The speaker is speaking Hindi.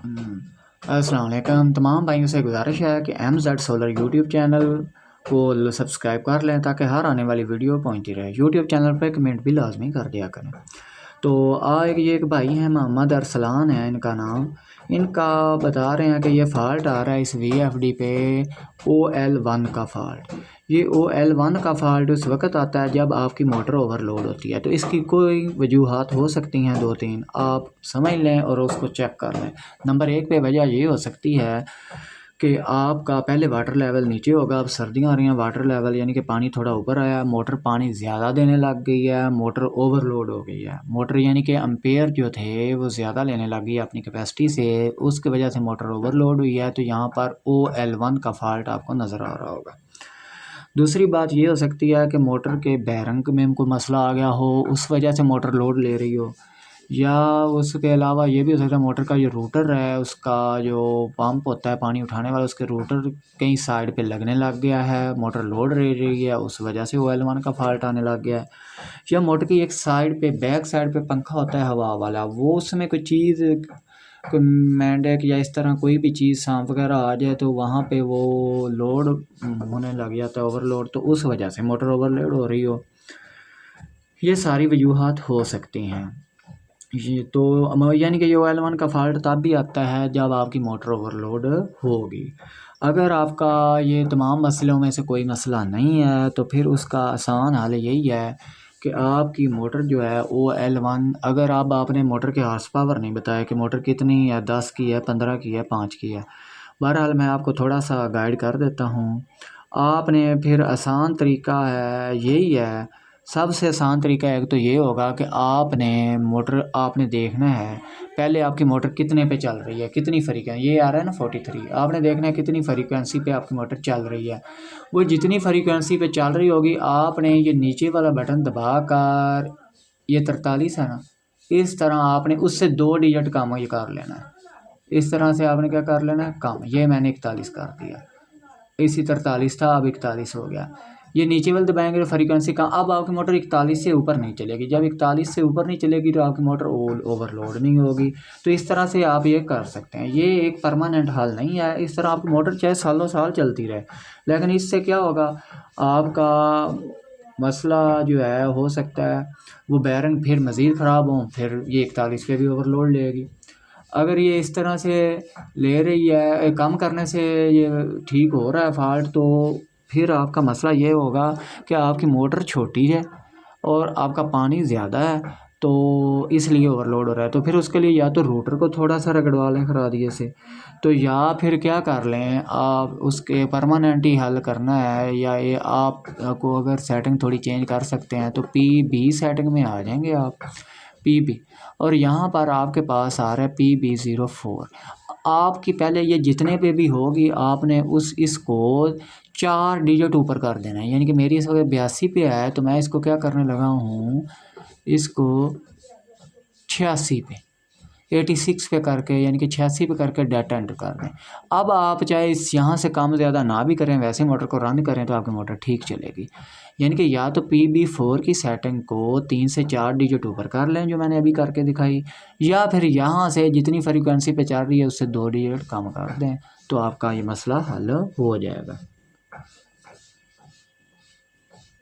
अस्सलाम वालेकुम। तमाम भाइयों से गुजारिश है कि MZ सोलर यूट्यूब चैनल को सब्सक्राइब कर लें ताकि हर आने वाली वीडियो पहुंचती रहे। यूट्यूब चैनल पर कमेंट भी लाजमी कर दिया करें। तो ये एक भाई हैं, मोहम्मद अरसलान है इनका नाम। इनका बता रहे हैं कि ये फ़ाल्ट आ रहा है इस VFD पे OL1 का फ़ाल्ट। ये OL1 का फ़ाल्ट उस वक्त आता है जब आपकी मोटर ओवरलोड होती है। तो इसकी कोई वजूहात हो सकती हैं 2-3, आप समझ लें और उसको चेक कर लें। नंबर 1 पे वजह ये हो सकती है कि आपका पहले वाटर लेवल नीचे होगा। अब सर्दियाँ आ रही हैं, वाटर लेवल यानी कि पानी थोड़ा ऊपर आया, मोटर पानी ज़्यादा देने लग गई है, मोटर ओवरलोड हो गई है। मोटर यानी कि एम्पेयर जो थे वो ज़्यादा लेने लग गई अपनी कैपेसिटी से, उसकी वजह से मोटर ओवरलोड हुई है। तो यहाँ पर OL1 का फ़ाल्ट आपको नज़र आ रहा होगा। दूसरी बात ये हो सकती है कि मोटर के बैरंग में कोई मसला आ गया हो, उस वजह से मोटर लोड ले रही हो। या उसके अलावा ये भी हो सकता है मोटर का जो रूटर है, उसका जो पंप होता है पानी उठाने वाला, उसके रूटर कहीं साइड पे लगने लग गया है, मोटर लोड ले रही है, उस वजह से OL1 का फ़ाल्ट आने लग गया है। या मोटर की एक साइड पे, बैक साइड पे पंखा होता है हवा वाला, वो उसमें कोई चीज़, कोई मेंढक या इस तरह कोई भी चीज़ सांप वगैरह आ जाए तो वहाँ पे वो लोड होने लग जाता है, ओवरलोड, तो उस वजह से मोटर ओवरलोड हो रही हो। ये सारी वजूहात हो सकती हैं। ये तो यानी कि ये OL1 का फ़ाल्ट तब भी आता है जब आपकी मोटर ओवरलोड होगी। अगर आपका ये तमाम मसलों में से कोई मसला नहीं है तो फिर उसका आसान हल यही है कि आपकी मोटर जो है OL1, अगर अब आपने मोटर के हॉर्स पावर नहीं बताया कि मोटर कितनी है, 10 की है, 15 की है, 5 की है। बहरहाल मैं आपको थोड़ा सा गाइड कर देता हूँ। आपने फिर आसान तरीका है यही है, सबसे आसान तरीका एक तो ये होगा कि आपने देखना है पहले आपकी मोटर कितने पे चल रही है, कितनी फ्रीक्वेंसी, ये आ रहा है ना 43, आपने देखना है कितनी फ्रीक्वेंसी पे आपकी मोटर चल रही है। वो जितनी फ्रीक्वेंसी पे चल रही होगी, आपने ये नीचे वाला बटन दबा कर, ये 43 है ना, इस तरह आपने उससे 2 डिजिट कम ये कर लेना है। इस तरह से आपने क्या कर लेना है, कम। ये मैंने 41 कर दिया, इसी 43 था, अब 41 हो गया। ये नीचे वाले दबाएंगे तो फ्रीक्वेंसी का, अब आपकी मोटर 41 से ऊपर नहीं चलेगी। जब 41 से ऊपर नहीं चलेगी तो आपकी मोटर ओवरलोड नहीं होगी। तो इस तरह से आप ये कर सकते हैं। ये एक परमानेंट हल नहीं है। इस तरह आपकी मोटर चाहे सालों साल चलती रहे, लेकिन इससे क्या होगा, आपका मसला जो है हो सकता है वो बैरंग फिर मज़ीद ख़राब हों, फिर ये 41 पे भी ओवरलोड लेगी। अगर ये इस तरह से ले रही है, कम करने से ये ठीक हो रहा है फ़ाल्ट, तो फिर आपका मसला ये होगा कि आपकी मोटर छोटी है और आपका पानी ज़्यादा है, तो इसलिए ओवरलोड हो रहा है। तो फिर उसके लिए या तो रोटर को थोड़ा सा रगड़वा लें खरादिए से, तो या फिर क्या कर लें, आप उसके परमानेंट ही हल करना है, या ये आपको अगर सेटिंग थोड़ी चेंज कर सकते हैं तो PB सेटिंग में आ जाएंगे आप, PB, और यहाँ पर आपके पास आ रहा है PB04। आपकी पहले ये जितने पे भी होगी आपने इसको 4 डिजिट ऊपर कर देना है। यानी कि मेरी इस वक्त 82 पे है, तो मैं इसको क्या करने लगा हूँ, इसको 86 पे, 86 पे करके, यानी कि 86 पे करके डाटा एंटर कर दें। अब आप चाहे इस यहाँ से कम ज़्यादा ना भी करें, वैसे मोटर को रन करें तो आपकी मोटर ठीक चलेगी। यानी कि या तो PB4 की सेटिंग को 3 से 4 डिजिट ऊपर कर लें जो मैंने अभी करके दिखाई, या फिर यहाँ से जितनी फ्रीक्वेंसी पे चल रही है उससे 2 डिजिट कम कर दें, तो आपका ये मसला हल हो जाएगा।